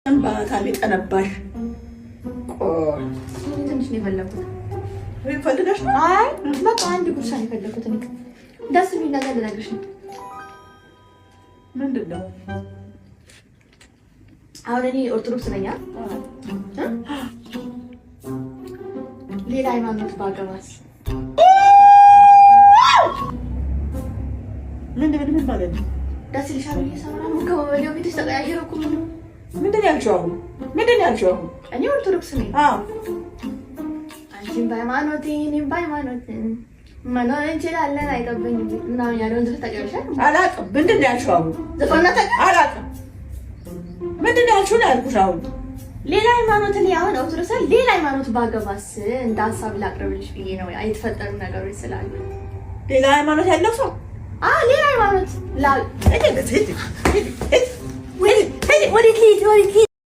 ባታሚ ጠነባሽ ትንሽ ነው የፈለኩት። ወይ ፈልገሽ? አይ በቃ አንድ ጉርሻ ነው የፈለኩት። እኔ ደስ የሚል ነገር ልነግርሽ ነው። ምንድን ነው? አሁን እኔ ኦርቶዶክስ ነኝ። ሌላ ሃይማኖት ባገባስ? ምን ማለት ነው? ደስ ይልሻል ብዬሽ ሰራሁ። ከወዲያው ቤትሽ ተቀያየረ እኮ ነው። ምንድን ያልሽው አሁን? እኔ ኦርቶዶክስ ነኝ። አዎ አንቺም በሃይማኖቴ እኔም በሃይማኖቴ መኖር እንችላለን አይጠበኝም ምናምን ያለውን ዘፈን ታውቂያለሽ? አላውቅም። ምንድን ያልሽው አሁን? ዘፈን አላውቅም። ምንድን ያልሽው ነው ያልኩሽ አሁን? ሌላ ሃይማኖት ላይ አሁን ኦርቶዶክስ ሌላ ሃይማኖት ባገባስ እንደ ሀሳብ ላቅርብልሽ ብዬ ነው። የተፈጠሩ ነገሮች ስላሉ ሌላ ሃይማኖት ያለው ሰው ሌላ ሃይማኖት ወዴት